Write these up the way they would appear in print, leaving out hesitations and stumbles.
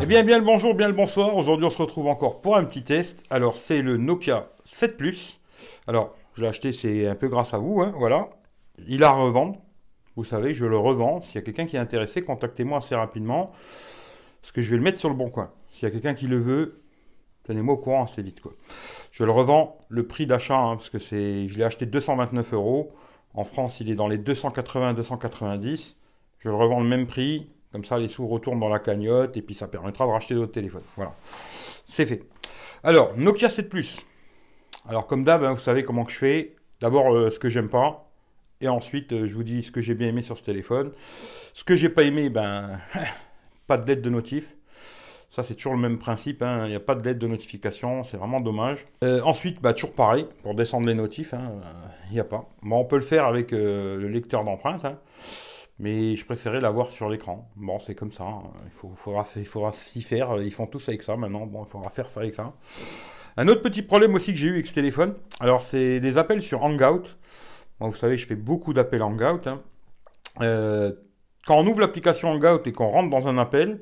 Eh bien, bien le bonjour, bien le bonsoir. Aujourd'hui, on se retrouve encore pour un petit test. Alors, c'est le Nokia 7 Plus. Alors, je l'ai acheté, c'est un peu grâce à vous, hein, voilà. Il a à revendre. Vous savez, je le revends. S'il y a quelqu'un qui est intéressé, contactez-moi assez rapidement. Parce que je vais le mettre sur le bon coin. S'il y a quelqu'un qui le veut, tenez-moi au courant assez vite, quoi. Je le revends le prix d'achat, hein, parce que je l'ai acheté 229 euros. En France, il est dans les 280-290. Je le revends le même prix. Comme ça, les sous retournent dans la cagnotte et puis ça permettra de racheter d'autres téléphones. Voilà, c'est fait. Alors, Nokia 7 Plus. Alors, comme d'hab, hein, vous savez comment que je fais. D'abord, ce que j'aime pas. Et ensuite, je vous dis ce que j'ai bien aimé sur ce téléphone. Ce que j'ai pas aimé, ben, pas de lettre de notif. Ça, c'est toujours le même principe, hein. Il n'y a pas de lettre de notification. C'est vraiment dommage. Ensuite, bah, toujours pareil. Pour descendre les notifs, hein, il n'y a pas. Bon, on peut le faire avec le lecteur d'empreintes, hein. Mais je préférais l'avoir sur l'écran. Bon, c'est comme ça, hein. Il faudra s'y faire. Ils font tous avec ça maintenant. Bon, il faudra faire ça avec ça. Un autre petit problème aussi que j'ai eu avec ce téléphone, alors c'est des appels sur Hangout. Bon, vous savez, je fais beaucoup d'appels Hangout, hein. Euh, Quand on ouvre l'application Hangout et qu'on rentre dans un appel,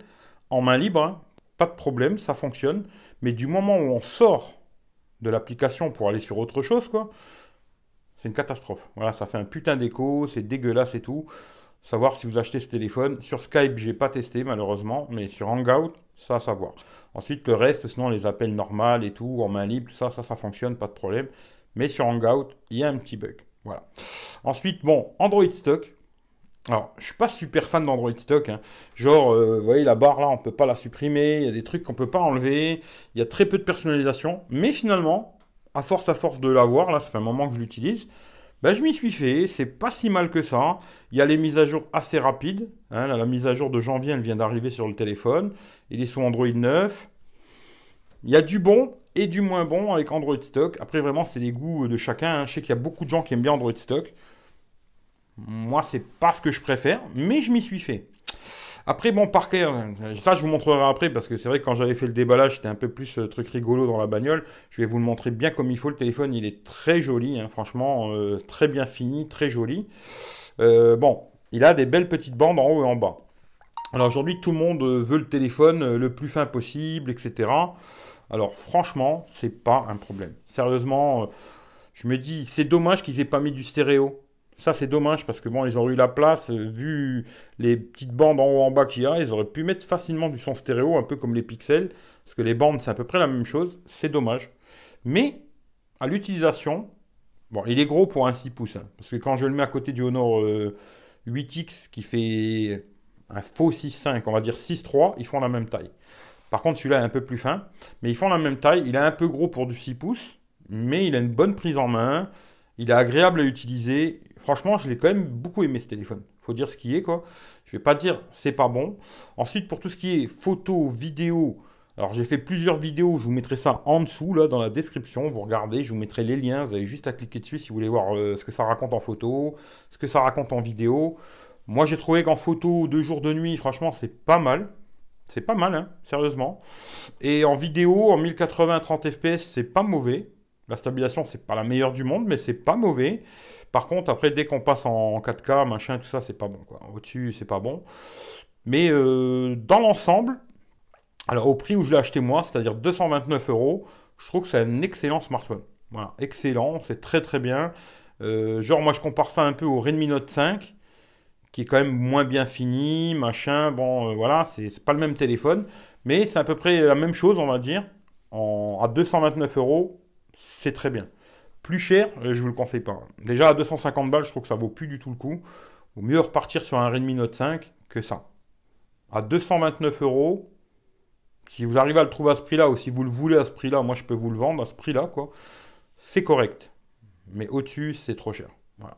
en main libre, hein, pas de problème, ça fonctionne. Mais du moment où on sort de l'application pour aller sur autre chose, quoi, c'est une catastrophe. Voilà, ça fait un putain d'écho, c'est dégueulasse et tout. Savoir si vous achetez ce téléphone. Sur Skype, j'ai pas testé malheureusement, mais sur Hangout, ça à savoir. Ensuite, le reste, sinon les appels normaux et tout, en main libre, tout ça, ça fonctionne, pas de problème. Mais sur Hangout, il y a un petit bug. Voilà. Ensuite, bon, Android Stock. Alors, je suis pas super fan d'Android Stock, hein. Genre, vous voyez, la barre là, on peut pas la supprimer. Il y a des trucs qu'on peut pas enlever. Il y a très peu de personnalisation. Mais finalement, à force de l'avoir, là, ça fait un moment que je l'utilise. Ben, je m'y suis fait, c'est pas si mal que ça. Il y a les mises à jour assez rapides, hein. Là, la mise à jour de janvier, elle vient d'arriver sur le téléphone. Il est sous Android 9. Il y a du bon et du moins bon avec Android Stock. Après, vraiment, c'est les goûts de chacun, hein. Je sais qu'il y a beaucoup de gens qui aiment bien Android Stock. Moi, c'est pas ce que je préfère, mais je m'y suis fait. Après, bon, par cœur, ça je vous montrerai après parce que c'est vrai que quand j'avais fait le déballage, c'était un peu plus truc rigolo dans la bagnole. Je vais vous le montrer bien comme il faut. Le téléphone, il est très joli, hein, franchement, très bien fini, très joli. Bon, il a des belles petites bandes en haut et en bas. Alors aujourd'hui, tout le monde veut le téléphone le plus fin possible, etc. Alors franchement, c'est pas un problème. Sérieusement, je me dis, c'est dommage qu'ils aient pas mis du stéréo. Ça, c'est dommage parce que bon, ils auraient eu la place, vu les petites bandes en haut en bas qu'il y a, ils auraient pu mettre facilement du son stéréo, un peu comme les pixels, parce que les bandes, c'est à peu près la même chose. C'est dommage. Mais, à l'utilisation, bon, il est gros pour un 6 pouces, hein, parce que quand je le mets à côté du Honor 8X, qui fait un faux 6.5, on va dire 6.3, ils font la même taille. Par contre, celui-là est un peu plus fin, mais ils font la même taille. Il est un peu gros pour du 6 pouces, mais il a une bonne prise en main. Il est agréable à utiliser. Franchement, je l'ai quand même beaucoup aimé ce téléphone. Faut dire ce qui est, quoi. Je vais pas dire c'est pas bon. Ensuite, pour tout ce qui est photo, vidéo, alors j'ai fait plusieurs vidéos. Je vous mettrai ça en dessous, là, dans la description. Vous regardez, je vous mettrai les liens. Vous avez juste à cliquer dessus si vous voulez voir ce que ça raconte en photo, ce que ça raconte en vidéo. Moi, j'ai trouvé qu'en photo, 2 jours de nuit, franchement, c'est pas mal. C'est pas mal, hein, sérieusement. Et en vidéo, en 1080 30 fps, c'est pas mauvais. La stabilisation, c'est pas la meilleure du monde, mais c'est pas mauvais. Par contre, après, dès qu'on passe en 4K, machin, tout ça, c'est pas bon, quoi. Au-dessus, c'est pas bon. Mais dans l'ensemble, alors au prix où je l'ai acheté moi, c'est-à-dire 229 euros, je trouve que c'est un excellent smartphone. Voilà, excellent, c'est très très bien. Genre, moi, je compare ça un peu au Redmi Note 5, qui est quand même moins bien fini, machin. Bon, voilà, c'est pas le même téléphone, mais c'est à peu près la même chose, on va dire. À 229 euros, c'est très bien. Plus cher, je vous le conseille pas. Déjà à 250 balles, je trouve que ça vaut plus du tout le coup. Vaut mieux repartir sur un Redmi Note 5 que ça. À 229 euros, si vous arrivez à le trouver à ce prix-là, ou si vous le voulez à ce prix-là, moi je peux vous le vendre à ce prix-là, quoi. C'est correct. Mais au-dessus, c'est trop cher. Voilà.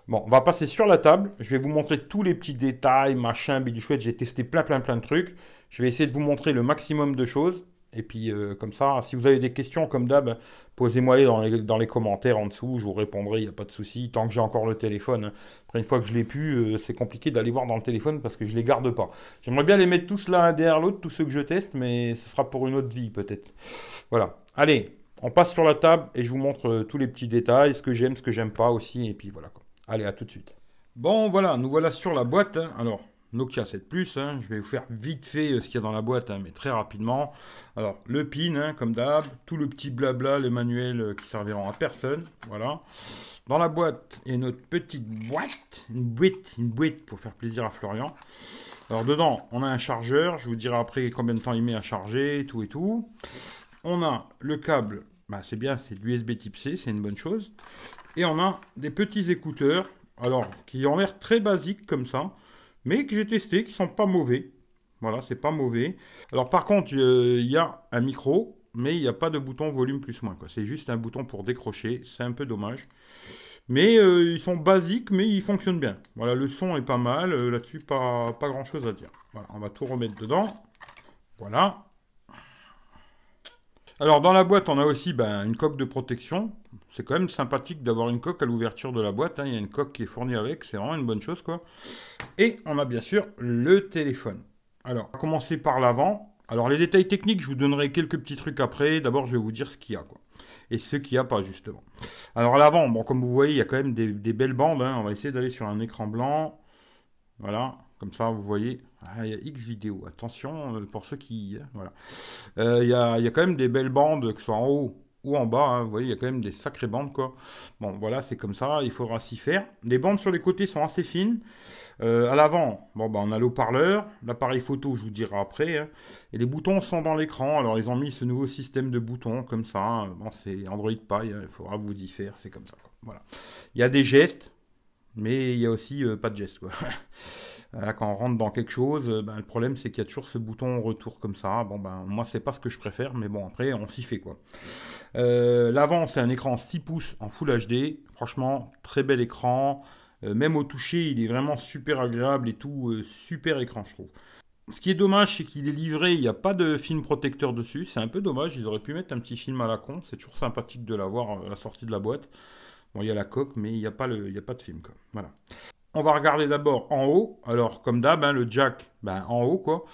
Bon, on va passer sur la table. Je vais vous montrer tous les petits détails, machin, bidou chouette. J'ai testé plein de trucs. Je vais essayer de vous montrer le maximum de choses. Et puis, comme ça, si vous avez des questions, comme d'hab, posez-moi-les dans les commentaires en dessous. Je vous répondrai, il n'y a pas de souci. Tant que j'ai encore le téléphone, hein. Après, une fois que je l'ai pu, c'est compliqué d'aller voir dans le téléphone parce que je ne les garde pas. J'aimerais bien les mettre tous l'un derrière l'autre, tous ceux que je teste, mais ce sera pour une autre vie, peut-être. Voilà. Allez, on passe sur la table et je vous montre tous les petits détails, ce que j'aime pas aussi. Et puis voilà, quoi. Allez, à tout de suite. Bon, voilà, nous voilà sur la boîte, hein. Alors, Nokia 7 Plus, hein. Je vais vous faire vite fait ce qu'il y a dans la boîte, hein, mais très rapidement. Alors, le pin, hein, comme d'hab, tout le petit blabla, les manuels qui serviront à personne. Voilà. Dans la boîte, il y a notre petite boîte, une boîte pour faire plaisir à Florian. Alors, dedans, on a un chargeur. Je vous dirai après combien de temps il met à charger, tout et tout. On a le câble, bah, c'est bien, c'est de l'USB type C, c'est une bonne chose. Et on a des petits écouteurs, alors, qui ont l'air très basiques comme ça, mais que j'ai testé, qui sont pas mauvais. Voilà, c'est pas mauvais. Alors par contre, il y a un micro, mais il n'y a pas de bouton volume plus moins, quoi. C'est juste un bouton pour décrocher, c'est un peu dommage. Mais ils sont basiques, mais ils fonctionnent bien. Voilà, le son est pas mal, là-dessus, pas grand-chose à dire. Voilà, on va tout remettre dedans. Voilà. Alors dans la boîte, on a aussi une coque de protection. C'est quand même sympathique d'avoir une coque à l'ouverture de la boîte, hein. Il y a une coque qui est fournie avec, c'est vraiment une bonne chose, quoi. Et on a bien sûr le téléphone. Alors, on va commencer par l'avant. Alors les détails techniques, je vous donnerai quelques petits trucs après. D'abord, je vais vous dire ce qu'il y a, quoi. Et ce qu'il n'y a pas, justement. Alors à l'avant, bon, comme vous voyez, il y a quand même des belles bandes, hein. On va essayer d'aller sur un écran blanc. Voilà, comme ça, vous voyez. Ah, il y a X vidéo. Attention, pour ceux qui... voilà. Il y a quand même des belles bandes, que ce soit en haut ou en bas, hein. Vous voyez, il y a quand même des sacrées bandes, quoi. Bon, voilà, c'est comme ça, il faudra s'y faire. Les bandes sur les côtés sont assez fines. À l'avant, bon, on a l'haut-parleur, l'appareil photo, je vous dirai après, hein. Et les boutons sont dans l'écran. Alors, ils ont mis ce nouveau système de boutons, comme ça, hein. Bon, c'est Android Pie, hein. Il faudra vous y faire, c'est comme ça, quoi. Voilà. Il y a des gestes, mais il y a aussi pas de gestes, quoi. Là, quand on rentre dans quelque chose, le problème c'est qu'il y a toujours ce bouton retour comme ça. Bon, moi c'est pas ce que je préfère, mais bon, après on s'y fait, quoi. L'avant, c'est un écran 6 pouces en Full HD. Franchement, très bel écran. Même au toucher, il est vraiment super agréable et tout. Super écran, je trouve. Ce qui est dommage, c'est qu'il est livré, il n'y a pas de film protecteur dessus. C'est un peu dommage, ils auraient pu mettre un petit film à la con. C'est toujours sympathique de l'avoir à la sortie de la boîte. Bon, il y a la coque, mais il n'y a pas de film, quoi. Voilà. On va regarder d'abord en haut. Alors, comme d'hab, hein, le jack, en haut, quoi.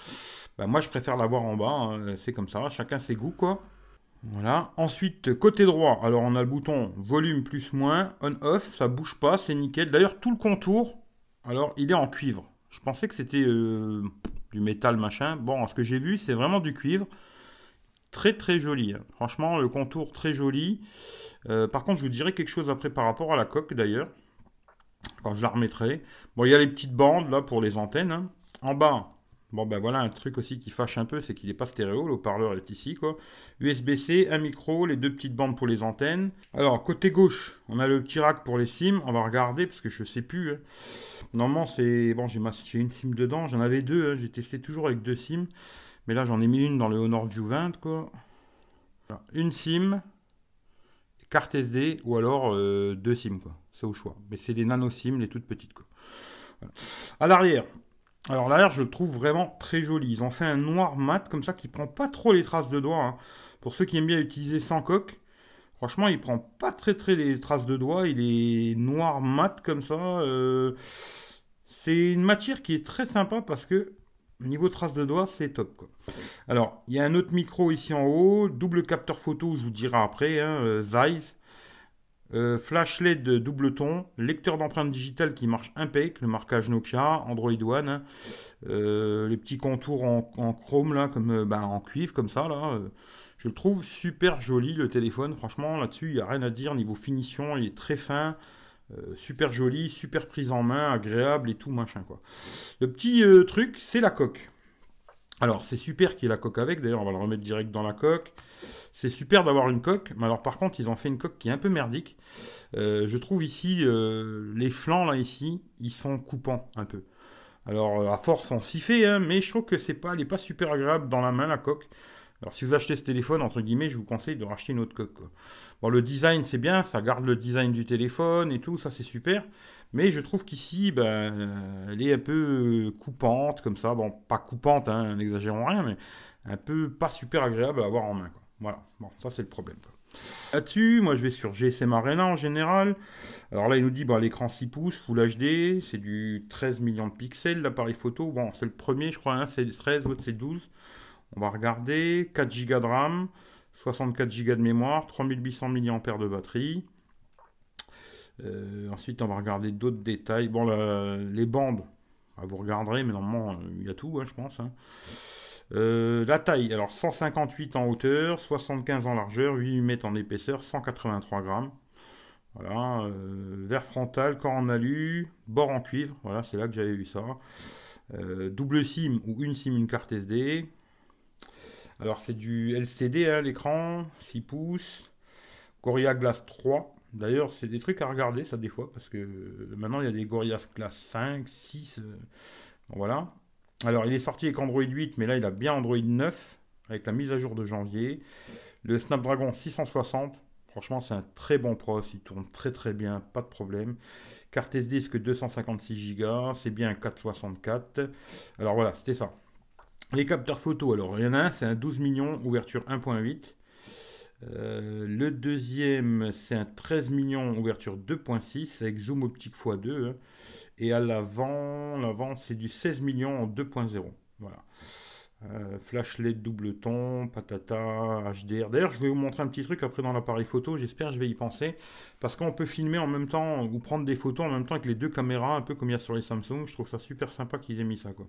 Moi, je préfère l'avoir en bas, hein. C'est comme ça. Chacun ses goûts, quoi. Voilà. Ensuite, côté droit, alors on a le bouton volume plus moins, on-off, ça bouge pas, c'est nickel. D'ailleurs, tout le contour, alors il est en cuivre. Je pensais que c'était du métal machin. Bon, ce que j'ai vu, c'est vraiment du cuivre. Très très joli, hein. Franchement, le contour très joli. Par contre, je vous dirai quelque chose après par rapport à la coque d'ailleurs, quand je la remettrai. Bon, il y a les petites bandes là pour les antennes, hein. En bas, bon, voilà un truc aussi qui fâche un peu, c'est qu'il n'est pas stéréo, le haut-parleur est ici, quoi. USB-C, un micro, les deux petites bandes pour les antennes. Alors, côté gauche, on a le petit rack pour les SIM. On va regarder, parce que je sais plus, hein. Normalement, c'est... Bon, j'ai une SIM dedans, j'en avais deux, hein. J'ai testé toujours avec deux SIM. Mais là, j'en ai mis une dans le Honor View 20, quoi. Voilà. Une SIM, carte SD, ou alors deux SIM, quoi. C'est au choix. Mais c'est des nano SIM, les toutes petites, quoi. Voilà. À l'arrière, alors l'arrière, je le trouve vraiment très joli. Ils ont fait un noir mat comme ça qui prend pas trop les traces de doigts, hein. Pour ceux qui aiment bien utiliser sans coque, franchement, il prend pas très les traces de doigts. Il est noir mat comme ça. C'est une matière qui est très sympa parce que niveau traces de doigts, c'est top, quoi. Alors, il y a un autre micro ici en haut, double capteur photo, je vous dirai après, hein, Zeiss. Flash LED double ton, lecteur d'empreintes digitales qui marche impec, le marquage Nokia, Android One, hein. Les petits contours en chrome là, comme en cuivre comme ça là. Je le trouve super joli le téléphone, franchement là-dessus il n'y a rien à dire, niveau finition il est très fin, super joli, super prise en main, agréable et tout machin, quoi. Le petit truc c'est la coque. Alors c'est super qu'il y ait la coque avec, d'ailleurs on va le remettre direct dans la coque. C'est super d'avoir une coque, mais alors par contre ils ont fait une coque qui est un peu merdique. Je trouve ici, les flancs là ici, ils sont coupants un peu. Alors à force on s'y fait, hein, mais je trouve que elle est pas super agréable dans la main la coque. Alors si vous achetez ce téléphone, entre guillemets, je vous conseille de racheter une autre coque, quoi. Bon, le design c'est bien, ça garde le design du téléphone et tout, ça c'est super. Mais je trouve qu'ici, elle est un peu coupante comme ça. Bon, pas coupante, hein, n'exagérons rien, mais un peu pas super agréable à avoir en main, quoi. Voilà, bon, ça c'est le problème, quoi. Là-dessus, moi je vais sur GSM Arena en général. Alors là, il nous dit l'écran 6 pouces, Full HD, c'est du 13 millions de pixels, l'appareil photo. Bon, c'est le premier, je crois, hein, c'est 13, l'autre c'est 12. On va regarder, 4 Go de RAM, 64 Go de mémoire, 3800 mAh de batterie. Ensuite, on va regarder d'autres détails. Bon, les bandes, Ah, vous regarderez, mais normalement, il y a tout, hein, je pense. Hein. La taille, alors 158 en hauteur, 75 en largeur, 8 mm en épaisseur, 183 grammes. Voilà, verre frontal, corps en alu, bord en cuivre, voilà, c'est là que j'avais vu ça. Double SIM ou une SIM, une carte SD. Alors c'est du LCD, hein, l'écran, 6 pouces. Gorilla Glass 3. D'ailleurs, c'est des trucs à regarder, ça, des fois, parce que maintenant, il y a des Gorilla Glass 5, 6. Bon, voilà. Alors, il est sorti avec Android 8, mais là, il a bien Android 9, avec la mise à jour de janvier. Le Snapdragon 660. Franchement, c'est un très bon processeur, il tourne très très bien, pas de problème. Carte SD, que 256 Go, c'est bien un 464. Alors voilà, c'était ça. Les capteurs photo, alors il y en a un, c'est un 12 millions, ouverture 1.8. Le deuxième, c'est un 13 millions, ouverture 2.6, avec zoom optique x2. Hein. Et à l'avant, c'est du 16 millions en 2.0. Voilà. Flash LED double ton, patata, HDR. D'ailleurs, je vais vous montrer un petit truc après dans l'appareil photo. J'espère que je vais y penser. Parce qu'on peut filmer en même temps ou prendre des photos en même temps avec les deux caméras, un peu comme il y a sur les Samsung. Je trouve ça super sympa qu'ils aient mis ça, quoi.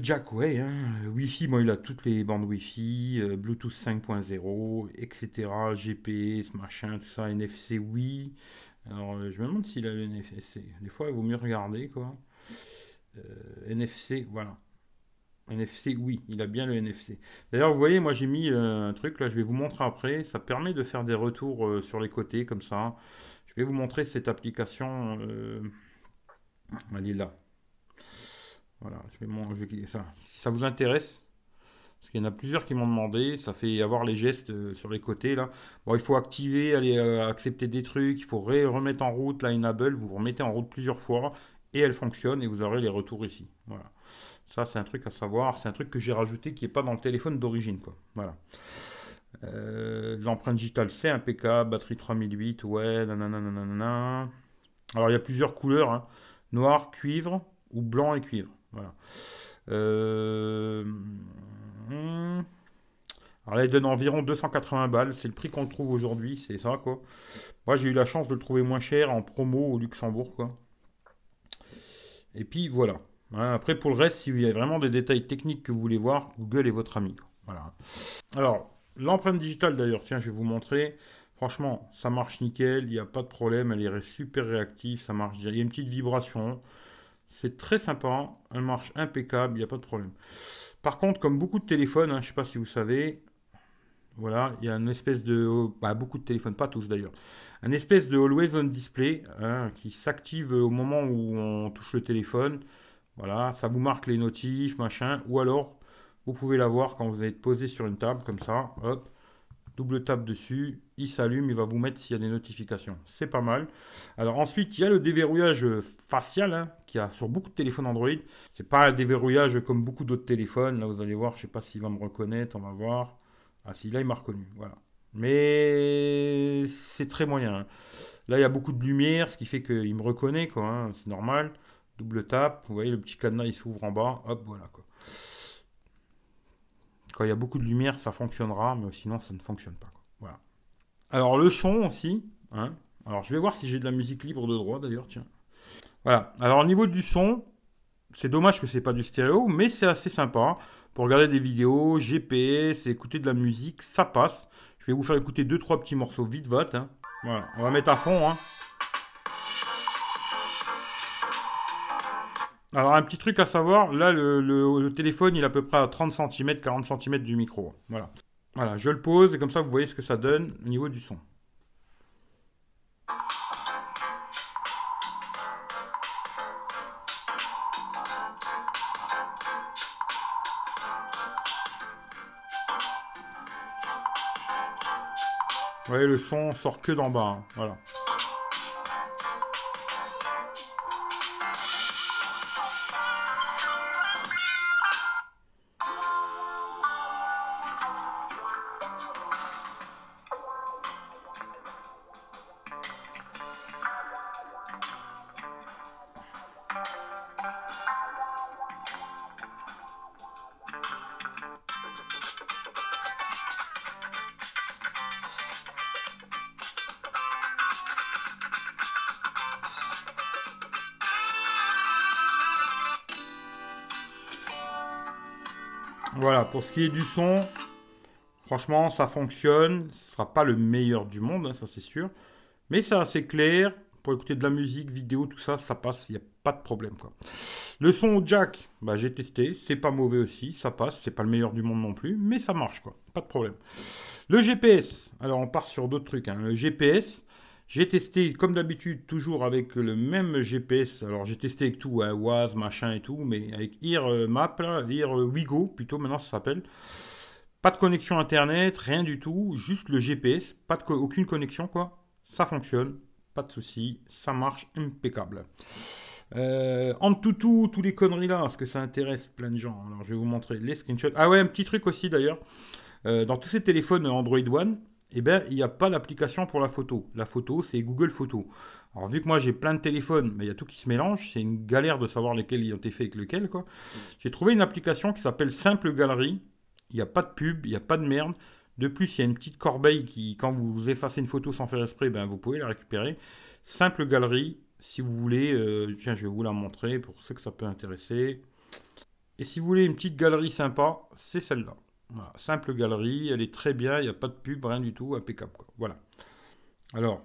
Jack, ouais, hein. Wi-Fi, bon, il a toutes les bandes Wi-Fi, Bluetooth 5.0, etc. GPS, machin, tout ça, NFC, oui. Alors, je me demande s'il a le NFC. Des fois, il vaut mieux regarder, quoi. NFC, voilà. NFC, oui, il a bien le NFC. D'ailleurs, vous voyez, moi j'ai mis un truc, là, je vais vous montrer après. Ça permet de faire des retours sur les côtés, comme ça. Je vais vous montrer cette application. Elle est là. Voilà, je vais cliquer ça. Si ça vous intéresse, parce qu'il y en a plusieurs qui m'ont demandé, ça fait avoir les gestes sur les côtés là. Bon, il faut activer, aller accepter des trucs, il faut remettre en route la enable, vous remettez en route plusieurs fois et elle fonctionne et vous aurez les retours ici. Voilà. Ça, c'est un truc à savoir, c'est un truc que j'ai rajouté qui n'est pas dans le téléphone d'origine, quoi. Voilà. L'empreinte digitale, c'est impeccable, batterie 3008, ouais, nanana, nanana. Alors, il y a plusieurs couleurs, hein. Noir, cuivre ou blanc et cuivre. Voilà. Euh, hmm. Alors là, il donne environ 280 balles. C'est le prix qu'on le trouve aujourd'hui, c'est ça, quoi. Moi, j'ai eu la chance de le trouver moins cher en promo au Luxembourg, quoi. Et puis, voilà. Hein, après, pour le reste, si vous avez vraiment des détails techniques que vous voulez voir, Google est votre ami, quoi. Voilà. Alors, l'empreinte digitale, d'ailleurs, tiens, je vais vous montrer. Franchement, ça marche nickel, il n'y a pas de problème, elle est super réactive, ça marche. Il y a une petite vibration. C'est très sympa, elle marche impeccable, il n'y a pas de problème. Par contre, comme beaucoup de téléphones, hein, je ne sais pas si vous savez, voilà, il y a une espèce de... Bah, beaucoup de téléphones, pas tous d'ailleurs. Un espèce de Always On Display hein, qui s'active au moment où on touche le téléphone. Voilà, ça vous marque les notifs, machin. Ou alors, vous pouvez l'avoir quand vous êtes posé sur une table, comme ça. Hop, double tape dessus, il s'allume, il va vous mettre s'il y a des notifications. C'est pas mal. Alors ensuite, il y a le déverrouillage facial hein, qu'il y a sur beaucoup de téléphones Android. C'est pas un déverrouillage comme beaucoup d'autres téléphones. Là, vous allez voir, je sais pas s'il va me reconnaître, on va voir. Ah si, là, il m'a reconnu, voilà. Mais c'est très moyen. Hein. Là, il y a beaucoup de lumière, ce qui fait qu'il me reconnaît, quoi. Hein, c'est normal. Double tape, vous voyez, le petit cadenas, il s'ouvre en bas. Hop, voilà, quoi. Quand il y a beaucoup de lumière, ça fonctionnera, mais sinon, ça ne fonctionne pas, quoi. Voilà. Alors le son aussi. Hein. Alors je vais voir si j'ai de la musique libre de droit d'ailleurs, tiens. Voilà. Alors au niveau du son, c'est dommage que c'est pas du stéréo, mais c'est assez sympa. Pour regarder des vidéos, GPS, écouter de la musique, ça passe. Je vais vous faire écouter deux trois petits morceaux vite vote. Hein. Voilà, on va mettre à fond. Hein. Alors un petit truc à savoir, là le téléphone il est à peu près à 30 cm, 40 cm du micro. Voilà. Voilà, je le pose et comme ça vous voyez ce que ça donne au niveau du son. Vous voyez, le son sort que d'en bas. Hein. Voilà. Voilà, pour ce qui est du son, franchement, ça fonctionne. Ce sera pas le meilleur du monde, hein, ça c'est sûr. Mais c'est assez clair. Pour écouter de la musique, vidéo, tout ça, ça passe. Il n'y a pas de problème, quoi. Le son au jack, bah, j'ai testé. C'est pas mauvais aussi. Ça passe. C'est pas le meilleur du monde non plus. Mais ça marche, quoi. Pas de problème. Le GPS. Alors, on part sur d'autres trucs, hein. Le GPS. J'ai testé, comme d'habitude, toujours avec le même GPS. Alors, j'ai testé avec tout, hein, Waze, machin et tout, mais avec Map, là, Wigo, plutôt, maintenant ça s'appelle. Pas de connexion Internet, rien du tout, juste le GPS, aucune connexion, quoi. Ça fonctionne, pas de souci, ça marche impeccable. Antutu, tous les conneries là, parce que ça intéresse plein de gens. Alors, je vais vous montrer les screenshots. Ah ouais, un petit truc aussi d'ailleurs. Dans tous ces téléphones Android One, eh ben, il n'y a pas d'application pour la photo. La photo, c'est Google Photos. Alors, vu que moi j'ai plein de téléphones, mais il y a tout qui se mélange, c'est une galère de savoir lesquels ils ont été faits avec lequel, quoi. J'ai trouvé une application qui s'appelle Simple Galerie. Il n'y a pas de pub, il n'y a pas de merde. De plus, il y a une petite corbeille qui, quand vous effacez une photo sans faire exprès, ben, vous pouvez la récupérer. Simple Galerie, si vous voulez. Tiens, je vais vous la montrer pour ceux que ça peut intéresser. Et si vous voulez une petite galerie sympa, c'est celle-là. Voilà, simple galerie, elle est très bien, il n'y a pas de pub, rien du tout, impeccable, quoi. Voilà. Alors,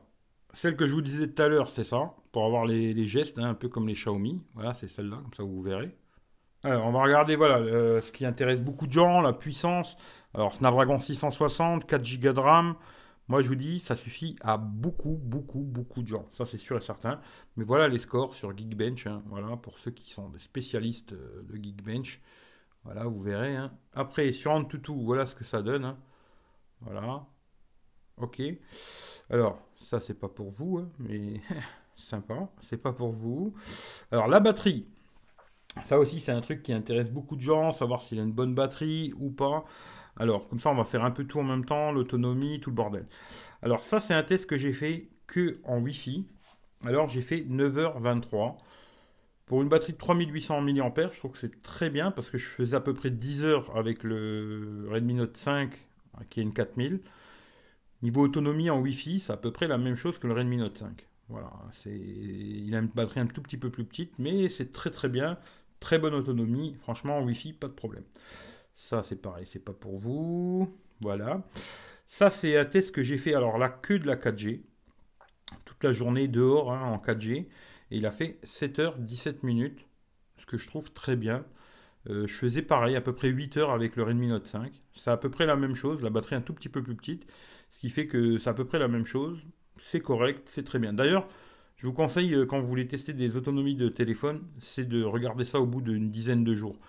celle que je vous disais tout à l'heure, c'est ça, pour avoir les gestes, hein, un peu comme les Xiaomi. Voilà, c'est celle-là, comme ça vous verrez. Alors, on va regarder, voilà, ce qui intéresse beaucoup de gens, la puissance. Alors, Snapdragon 660, 4 Go de RAM. Moi, je vous dis, ça suffit à beaucoup, beaucoup, beaucoup de gens. Ça, c'est sûr et certain. Mais voilà les scores sur Geekbench, hein, voilà, pour ceux qui sont des spécialistes de Geekbench. Voilà, vous verrez, hein. Après, sur AnTuTu, voilà ce que ça donne, hein. Voilà. Ok. Alors, ça, c'est pas pour vous, hein, mais sympa. C'est pas pour vous. Alors, la batterie. Ça aussi, c'est un truc qui intéresse beaucoup de gens, savoir s'il a une bonne batterie ou pas. Alors, comme ça, on va faire un peu tout en même temps, l'autonomie, tout le bordel. Alors, ça, c'est un test que j'ai fait que en Wi-Fi. Alors, j'ai fait 9h23. Pour une batterie de 3800 mAh, je trouve que c'est très bien parce que je faisais à peu près 10 heures avec le Redmi Note 5 qui est une 4000. Niveau autonomie en Wi-Fi, c'est à peu près la même chose que le Redmi Note 5. Voilà, il a une batterie un tout petit peu plus petite, mais c'est très très bien. Très bonne autonomie. Franchement, en Wi-Fi, pas de problème. Ça, c'est pareil, c'est pas pour vous. Voilà. Ça, c'est un test que j'ai fait, alors là, que de la 4G. Toute la journée dehors, hein, en 4G. Et il a fait 7h17 minutes, ce que je trouve très bien. Je faisais pareil, à peu près 8 heures avec le Redmi Note 5. C'est à peu près la même chose, la batterie un tout petit peu plus petite, ce qui fait que c'est à peu près la même chose. C'est correct, c'est très bien. D'ailleurs, je vous conseille, quand vous voulez tester des autonomies de téléphone, c'est de regarder ça au bout d'une dizaine de jours.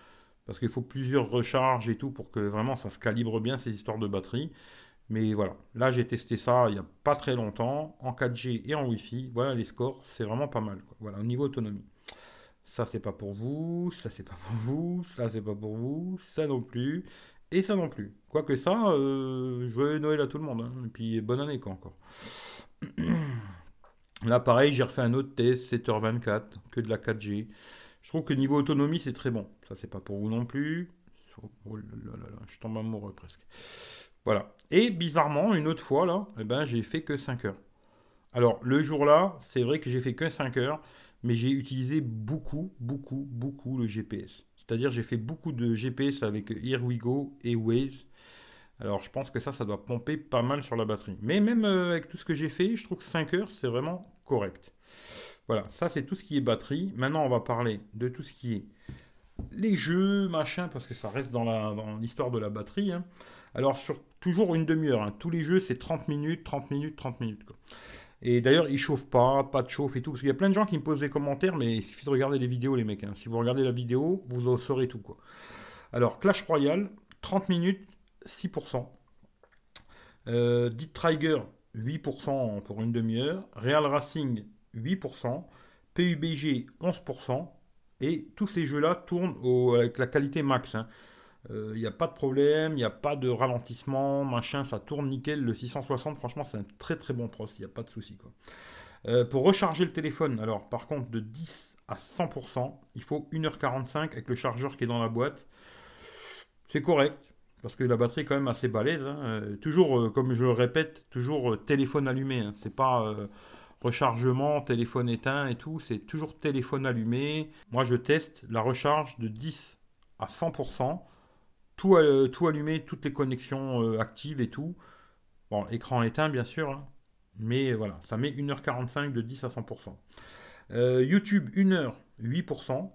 Parce qu'il faut plusieurs recharges et tout pour que vraiment ça se calibre bien ces histoires de batterie. Mais voilà, là j'ai testé ça il n'y a pas très longtemps, en 4G et en Wi-Fi. Voilà les scores, c'est vraiment pas mal, quoi. Voilà, au niveau autonomie. Ça c'est pas pour vous, ça c'est pas pour vous, ça c'est pas pour vous, ça non plus, et ça non plus. Quoique ça, joyeux Noël à tout le monde, hein. Et puis bonne année quoi encore. Là pareil, j'ai refait un autre test, 7h24, que de la 4G. Je trouve que niveau autonomie c'est très bon. Ça c'est pas pour vous non plus. Oh là là là là, je tombe amoureux presque. Voilà. Et bizarrement, une autre fois, là, eh ben, j'ai fait que 5 heures. Alors, le jour-là, c'est vrai que j'ai fait que 5 heures, mais j'ai utilisé beaucoup, beaucoup, beaucoup le GPS. C'est-à-dire, j'ai fait beaucoup de GPS avec Here We Go et Waze. Alors, je pense que ça doit pomper pas mal sur la batterie. Mais même avec tout ce que j'ai fait, je trouve que 5 heures, c'est vraiment correct. Voilà, ça, c'est tout ce qui est batterie. Maintenant, on va parler de tout ce qui est les jeux, machin, parce que ça reste dans l'histoire de la batterie, hein. Alors, sur toujours une demi-heure, hein. Tous les jeux, c'est 30 minutes, 30 minutes, 30 minutes, quoi. Et d'ailleurs, ils chauffent pas de chauffe et tout. Parce qu'il y a plein de gens qui me posent des commentaires, mais il suffit de regarder les vidéos, les mecs, hein. Si vous regardez la vidéo, vous en saurez tout, quoi. Alors, Clash Royale, 30 minutes, 6%. Dit Trigger, 8% pour une demi-heure. Real Racing, 8%. PUBG, 11%. Et tous ces jeux-là tournent avec la qualité max, hein. Il n'y a pas de problème, il n'y a pas de ralentissement, machin, ça tourne nickel. Le 660, franchement, c'est un très très bon pros, il n'y a pas de souci, quoi. Pour recharger le téléphone, alors par contre, de 10 à 100%, il faut 1h45 avec le chargeur qui est dans la boîte. C'est correct, parce que la batterie est quand même assez balèze, hein. Toujours, comme je le répète, toujours téléphone allumé, hein. C'est pas rechargement, téléphone éteint et tout, c'est toujours téléphone allumé. Moi, je teste la recharge de 10 à 100%. tout allumé, toutes les connexions actives et tout. Bon, écran éteint, bien sûr, hein. Mais voilà, ça met 1h45 de 10 à 100%. YouTube, 1h, 8%.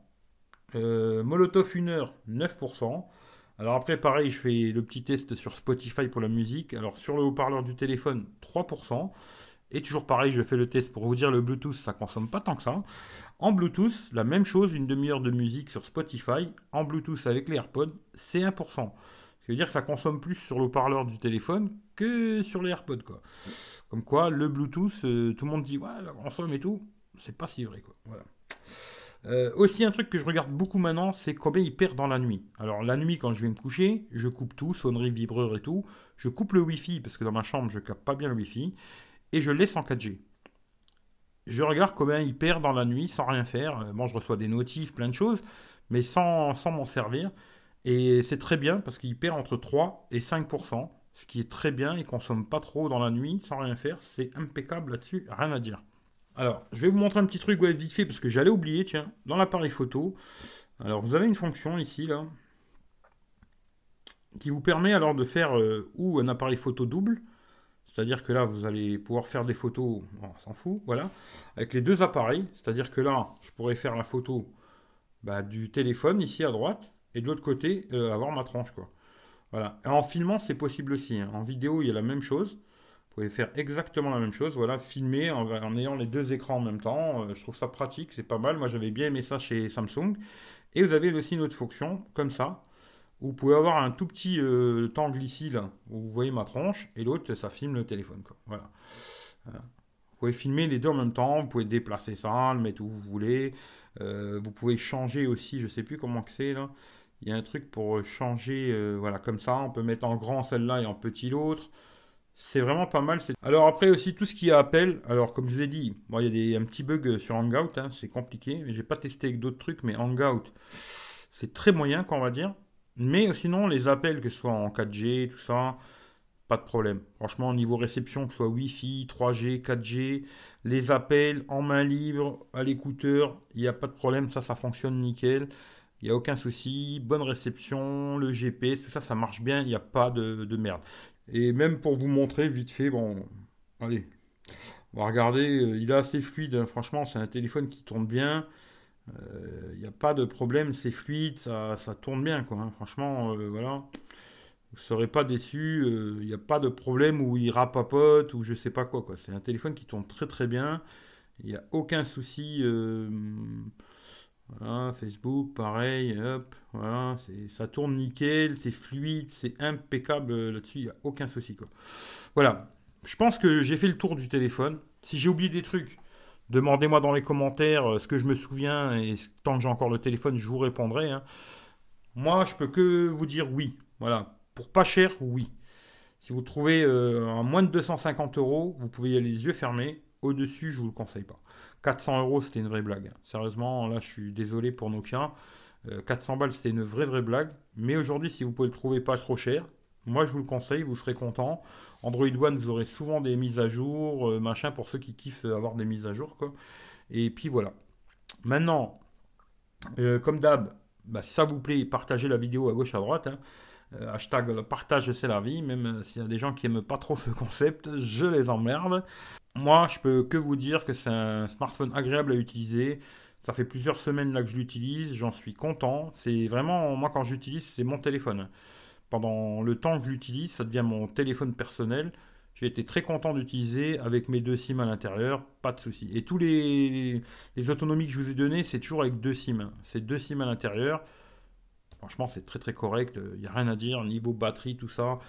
Molotov 1h, 9%. Alors après, pareil, je fais le petit test sur Spotify pour la musique. Alors sur le haut-parleur du téléphone, 3%. Et toujours pareil, je fais le test pour vous dire, le Bluetooth, ça consomme pas tant que ça. En Bluetooth, la même chose, une demi-heure de musique sur Spotify. En Bluetooth avec les AirPods, c'est 1%. Ce qui veut dire que ça consomme plus sur le haut-parleur du téléphone que sur les AirPods, quoi. Comme quoi, le Bluetooth, tout le monde dit, ouais, la consomme et tout. C'est pas si vrai, quoi. Voilà. Aussi un truc que je regarde beaucoup maintenant, c'est combien il perd dans la nuit. Alors la nuit quand je vais me coucher, je coupe tout, sonnerie, vibreur et tout. Je coupe le Wi-Fi parce que dans ma chambre je capte pas bien le Wi-Fi et je le laisse en 4G. Je regarde combien il perd dans la nuit sans rien faire. Bon, je reçois des notifs, plein de choses, mais sans m'en servir. Et c'est très bien parce qu'il perd entre 3 et 5%, ce qui est très bien. Il consomme pas trop dans la nuit sans rien faire. C'est impeccable là-dessus, rien à dire. Alors, je vais vous montrer un petit truc ouais, vite fait parce que j'allais oublier, tiens, dans l'appareil photo. Alors, vous avez une fonction ici, là, qui vous permet alors de faire ou un appareil photo double, c'est-à-dire que là, vous allez pouvoir faire des photos, bon, on s'en fout, voilà, avec les deux appareils, c'est-à-dire que là, je pourrais faire la photo bah, du téléphone ici à droite et de l'autre côté, avoir ma tranche, quoi. Voilà. Et en filmant, c'est possible aussi, hein. En vidéo, il y a la même chose. Vous pouvez faire exactement la même chose, voilà, filmer en ayant les deux écrans en même temps. Je trouve ça pratique, c'est pas mal. Moi, j'avais bien aimé ça chez Samsung. Et vous avez aussi une autre fonction, comme ça, où vous pouvez avoir un tout petit tangle ici, là, où vous voyez ma tronche, et l'autre, ça filme le téléphone, quoi. Voilà. Voilà. Vous pouvez filmer les deux en même temps, vous pouvez déplacer ça, le mettre où vous voulez. Vous pouvez changer aussi, je sais plus comment que c'est, là. Il y a un truc pour changer, voilà, comme ça. On peut mettre en grand celle-là et en petit l'autre. C'est vraiment pas mal. Alors après aussi tout ce qui est appel. Alors comme je vous ai dit, moi il y a un petit bug sur Hangout, hein, c'est compliqué. J'ai pas testé avec d'autres trucs, mais Hangout, c'est très moyen, qu'on va dire. Mais sinon les appels, que ce soit en 4G, tout ça, pas de problème. Franchement, au niveau réception, que ce soit Wi-Fi, 3G, 4G, les appels en main libre, à l'écouteur, il n'y a pas de problème. Ça fonctionne nickel. Il n'y a aucun souci. Bonne réception, le GPS, tout ça, ça marche bien. Il n'y a pas de merde. Et même pour vous montrer vite fait, bon, allez, on va regarder, il est assez fluide, hein. Franchement, c'est un téléphone qui tourne bien, il n'y a pas de problème, c'est fluide, ça tourne bien, quoi, hein. Franchement, voilà, vous ne serez pas déçus, il n'y a pas de problème où il rapapote ou je sais pas quoi, quoi. C'est un téléphone qui tourne très très bien, il n'y a aucun souci, voilà, Facebook, pareil, hop, voilà, ça tourne nickel, c'est fluide, c'est impeccable là-dessus, il n'y a aucun souci, quoi. Voilà, je pense que j'ai fait le tour du téléphone. Si j'ai oublié des trucs, demandez-moi dans les commentaires ce que je me souviens et tant que j'ai encore le téléphone, je vous répondrai, hein. Moi, je peux que vous dire oui. Voilà, pour pas cher, oui. Si vous trouvez à moins de 250 euros, vous pouvez y aller les yeux fermés. Au-dessus, je vous le conseille pas. 400 euros, c'était une vraie blague. Sérieusement, là, je suis désolé pour Nokia. 400 balles, c'était une vraie blague. Mais aujourd'hui, si vous pouvez le trouver pas trop cher, moi, je vous le conseille, vous serez content. Android One, vous aurez souvent des mises à jour, machin, pour ceux qui kiffent avoir des mises à jour, quoi. Et puis voilà. Maintenant, comme d'hab, bah, si ça vous plaît, partagez la vidéo à gauche, à droite, hein. Hashtag le partage c'est la vie, même s'il y a des gens qui aiment pas trop ce concept, je les emmerde. Moi, je peux que vous dire que c'est un smartphone agréable à utiliser. Ça fait plusieurs semaines là que je l'utilise, j'en suis content. C'est vraiment, moi quand j'utilise, c'est mon téléphone. Pendant le temps que je l'utilise, ça devient mon téléphone personnel. J'ai été très content d'utiliser avec mes deux SIM à l'intérieur, pas de souci. Et tous les autonomies que je vous ai données, c'est toujours avec deux SIM, hein. C'est deux SIM à l'intérieur. Franchement, c'est très correct. Il n'y a rien à dire. Niveau batterie, tout ça.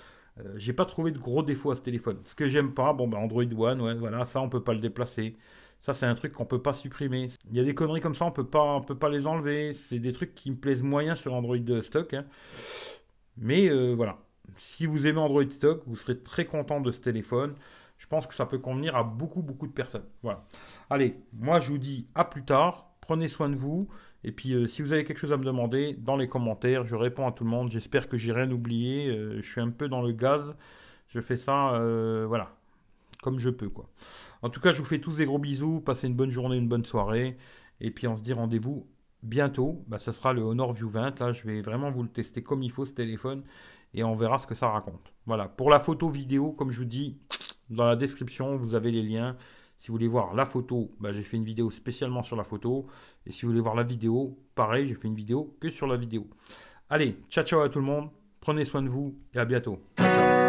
J'ai pas trouvé de gros défauts à ce téléphone. Ce que j'aime pas, bon, bah, Android One, ouais, voilà, ça, on peut pas le déplacer. Ça, c'est un truc qu'on peut pas supprimer. Il y a des conneries comme ça, on peut pas les enlever. C'est des trucs qui me plaisent moyen sur Android stock, hein. Mais voilà. Si vous aimez Android stock, vous serez très content de ce téléphone. Je pense que ça peut convenir à beaucoup de personnes. Voilà. Allez, moi, je vous dis à plus tard. Prenez soin de vous. Et puis, si vous avez quelque chose à me demander, dans les commentaires, je réponds à tout le monde. J'espère que j'ai rien oublié. Je suis un peu dans le gaz. Je fais ça, voilà, comme je peux, quoi. En tout cas, je vous fais tous des gros bisous. Passez une bonne journée, une bonne soirée. Et puis, on se dit rendez-vous bientôt, bah, ça sera le Honor View 20. Là, je vais vraiment vous le tester comme il faut ce téléphone et on verra ce que ça raconte. Voilà, pour la photo vidéo, comme je vous dis, dans la description, vous avez les liens. Si vous voulez voir la photo, bah, j'ai fait une vidéo spécialement sur la photo. Et si vous voulez voir la vidéo, pareil, j'ai fait une vidéo que sur la vidéo. Allez, ciao ciao à tout le monde, prenez soin de vous et à bientôt. Ciao, ciao.